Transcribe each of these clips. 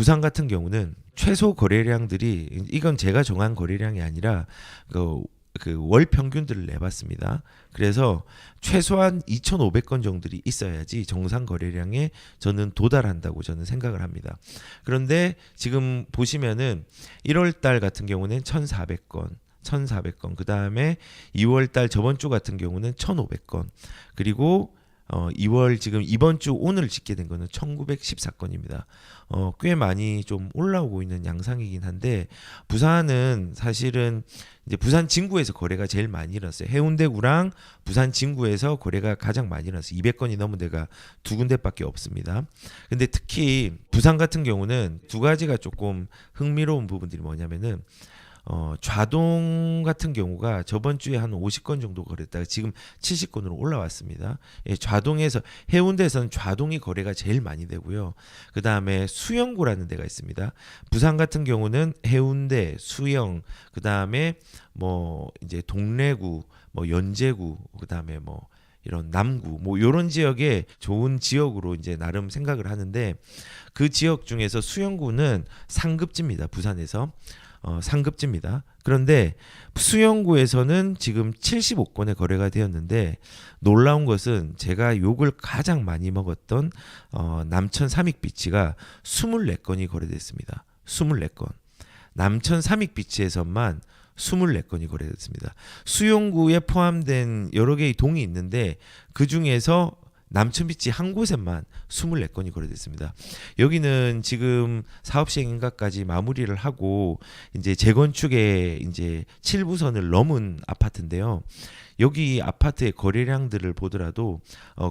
부산 같은 경우는 최소 거래량들이 이건 제가 정한 거래량이 아니라 월 평균들을 내봤습니다. 그래서 최소한 2,500건 정도들이 있어야지 정상 거래량에 저는 도달한다고 저는 생각을 합니다. 그런데 지금 보시면은 1월 달 같은 경우는 1,400건, 그 다음에 2월 달 저번 주 같은 경우는 1,500건, 그리고 2월 지금 이번 주 오늘 집계된 거는 1914건입니다. 꽤 많이 좀 올라오고 있는 양상이긴 한데 부산은 사실은 이제 부산 진구에서 거래가 제일 많이 일어났어요. 해운대구랑 부산 진구에서 거래가 가장 많이 일어났어요. 200건이 넘은 데가 두 군데밖에 없습니다. 근데 특히 부산 같은 경우는 두 가지가 조금 흥미로운 부분들이 뭐냐면은 좌동 같은 경우가 저번 주에 한 50건 정도 거래했다가 지금 70건으로 올라왔습니다. 예, 좌동에서 해운대에서는 좌동이 거래가 제일 많이 되고요. 그 다음에 수영구라는 데가 있습니다. 부산 같은 경우는 해운대, 수영, 그 다음에 뭐 이제 동래구, 뭐 연제구, 그 다음에 뭐 이런 남구, 뭐 이런 지역에 좋은 지역으로 이제 나름 생각을 하는데 그 지역 중에서 수영구는 상급지입니다. 부산에서. 상급지입니다. 그런데 수영구에서는 지금 75건의 거래가 되었는데 놀라운 것은 제가 욕을 가장 많이 먹었던 남천 삼익비치가 24건이 거래됐습니다. 24건. 남천 삼익비치에서만 24건이 거래됐습니다. 수영구에 포함된 여러 개의 동이 있는데 그 중에서 남천비치 한 곳에만 24건이 거래됐습니다. 여기는 지금 사업 시행인가까지 마무리를 하고 이제 재건축에 이제 7부선을 넘은 아파트인데요. 여기 아파트의 거래량들을 보더라도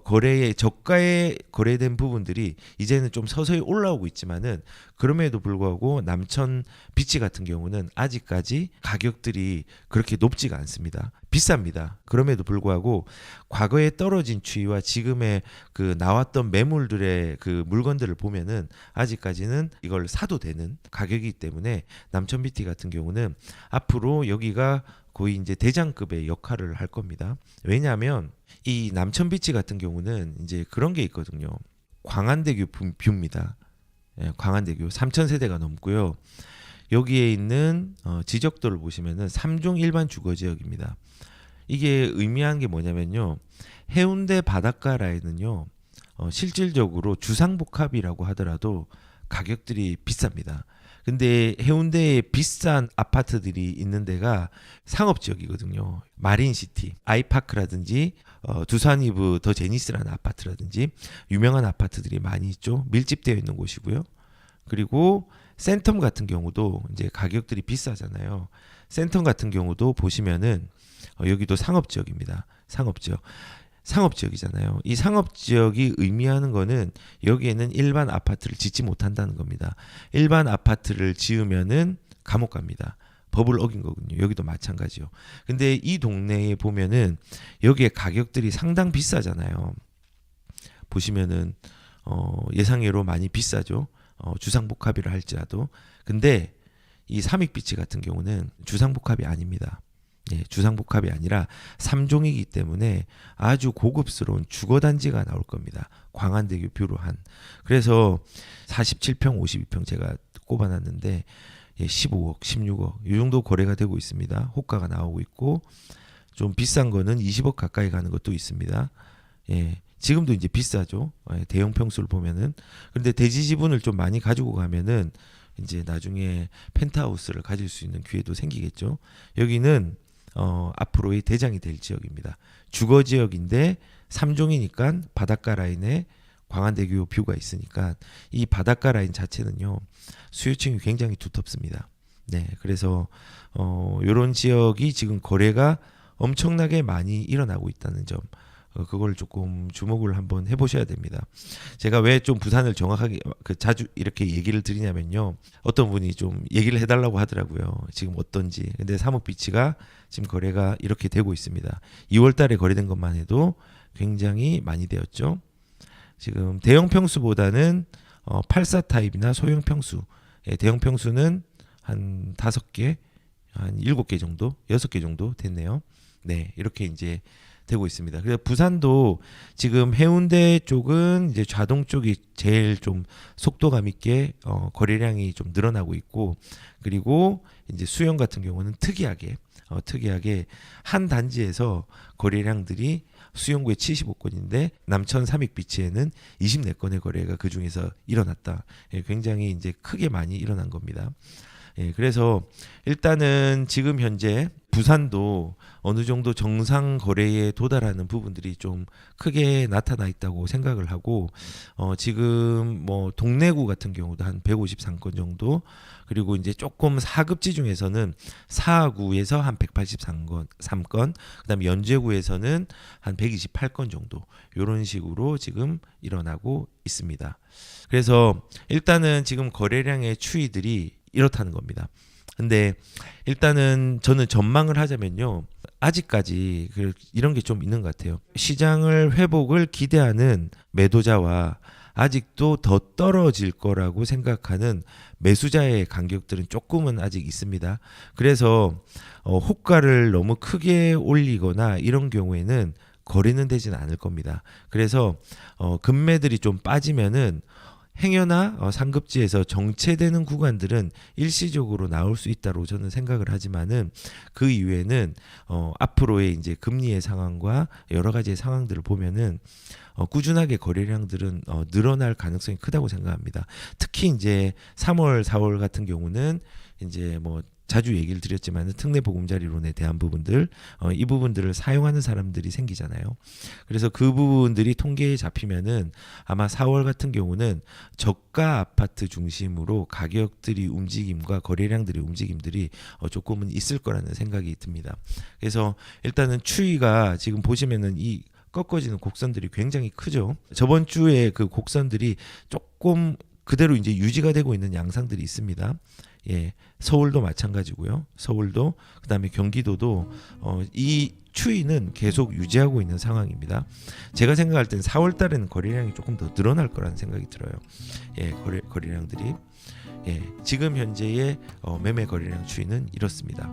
거래의 저가에 거래된 부분들이 이제는 좀 서서히 올라오고 있지만은 그럼에도 불구하고 남천 비치 같은 경우는 아직까지 가격들이 그렇게 높지가 않습니다. 비쌉니다. 그럼에도 불구하고 과거에 떨어진 추이와 지금의 그 나왔던 매물들의 그 물건들을 보면은 아직까지는 이걸 사도 되는 가격이기 때문에 남천 비치 같은 경우는 앞으로 여기가 거의 이제 대장급의 역할을 할 겁니다. 왜냐하면 이 남천비치 같은 경우는 이제 그런 게 있거든요. 광안대교 뷰입니다. 예, 광안대교 3,000세대가 넘고요. 여기에 있는 지적도를 보시면은 3종 일반 주거 지역입니다. 이게 의미한 게 뭐냐면요. 해운대 바닷가 라인은요. 실질적으로 주상복합이라고 하더라도 가격들이 비쌉니다. 근데 해운대에 비싼 아파트들이 있는 데가 상업지역이거든요. 마린시티, 아이파크라든지 두산이브 더 제니스라는 아파트라든지 유명한 아파트들이 많이 있죠. 밀집되어 있는 곳이고요. 그리고 센텀 같은 경우도 이제 가격들이 비싸잖아요. 센텀 같은 경우도 보시면은 여기도 상업지역입니다. 상업지역이잖아요. 이 상업지역이 의미하는 거는 여기에는 일반 아파트를 짓지 못한다는 겁니다. 일반 아파트를 지으면은 감옥 갑니다. 법을 어긴 거군요. 여기도 마찬가지요. 근데 이 동네에 보면은 여기에 가격들이 상당 비싸잖아요. 보시면은 예상외로 많이 비싸죠. 주상복합이라 할지라도. 근데 이 삼익비치 같은 경우는 주상복합이 아닙니다. 예, 주상복합이 아니라 3종이기 때문에 아주 고급스러운 주거단지가 나올 겁니다. 광안대교 뷰로 한. 그래서 47평, 52평 제가 꼽아놨는데 15억, 16억 이 정도 거래가 되고 있습니다. 호가가 나오고 있고 좀 비싼 거는 20억 가까이 가는 것도 있습니다. 예, 지금도 이제 비싸죠. 대형 평수를 보면은. 그런데 대지 지분을 좀 많이 가지고 가면은 이제 나중에 펜트하우스를 가질 수 있는 기회도 생기겠죠. 여기는 앞으로의 대장이 될 지역입니다. 주거 지역인데 3종이니까 바닷가 라인에 광안대교 뷰가 있으니까 이 바닷가 라인 자체는요 수요층이 굉장히 두텁습니다. 네, 그래서 이런 지역이 지금 거래가 엄청나게 많이 일어나고 있다는 점, 그걸 조금 주목을 한번 해보셔야 됩니다. 제가 왜 좀 부산을 정확하게 자주 이렇게 얘기를 드리냐면요, 어떤 분이 좀 얘기를 해달라고 하더라고요. 지금 어떤지. 근데 사목비치가 지금 거래가 이렇게 되고 있습니다. 2월달에 거래된 것만 해도 굉장히 많이 되었죠. 지금 대형 평수보다는 84 타입이나 소형 평수, 대형 평수는 한 5개, 한 7개 정도, 6개 정도 됐네요. 네, 이렇게 이제 되고 있습니다. 그래서 부산도 지금 해운대 쪽은 이제 자동 쪽이 제일 좀 속도감 있게 거래량이 좀 늘어나고 있고, 그리고 이제 수영 같은 경우는 특이하게 한 단지에서 거래량들이 수영구에 75건인데 남천 삼익비치에는 24건의 거래가 그 중에서 일어났다. 예, 굉장히 이제 크게 많이 일어난 겁니다. 예, 그래서 일단은 지금 현재 부산도 어느 정도 정상 거래에 도달하는 부분들이 좀 크게 나타나 있다고 생각을 하고, 지금 뭐 동래구 같은 경우도 한 153건 정도, 그리고 이제 조금 하급지 중에서는 사구에서 한 183건, 그다음에 연제구에서는 한 128건 정도, 이런 식으로 지금 일어나고 있습니다. 그래서 일단은 지금 거래량의 추이들이 이렇다는 겁니다. 근데 일단은 저는 전망을 하자면요, 아직까지 이런 게 좀 있는 것 같아요. 시장을 회복을 기대하는 매도자와 아직도 더 떨어질 거라고 생각하는 매수자의 간격들은 조금은 아직 있습니다. 그래서 호가를 너무 크게 올리거나 이런 경우에는 거래는 되지는 않을 겁니다. 그래서 금매들이 좀 빠지면은 행여나 상급지에서 정체되는 구간들은 일시적으로 나올 수 있다고 저는 생각을 하지만은, 그 이후에는 앞으로의 이제 금리의 상황과 여러 가지의 상황들을 보면은 꾸준하게 거래량들은 늘어날 가능성이 크다고 생각합니다. 특히 이제 3월, 4월 같은 경우는 이제 뭐 자주 얘기를 드렸지만 특례 보금자리론에 대한 부분들, 이 부분들을 사용하는 사람들이 생기잖아요. 그래서 그 부분들이 통계에 잡히면은 아마 4월 같은 경우는 저가 아파트 중심으로 가격들이 움직임과 거래량들의 움직임들이 조금은 있을 거라는 생각이 듭니다. 그래서 일단은 추이가 지금 보시면은 이 꺾어지는 곡선들이 굉장히 크죠. 저번 주에 그 곡선들이 조금 그대로 이제 유지가 되고 있는 양상들이 있습니다. 예, 서울도 마찬가지고요. 서울도, 그다음에 경기도도 이 추이는 계속 유지하고 있는 상황입니다. 제가 생각할 때는 4월 달에는 거래량이 조금 더 늘어날 거라는 생각이 들어요. 예, 거래량들이. 예, 지금 현재의 매매 거래량 추이는 이렇습니다.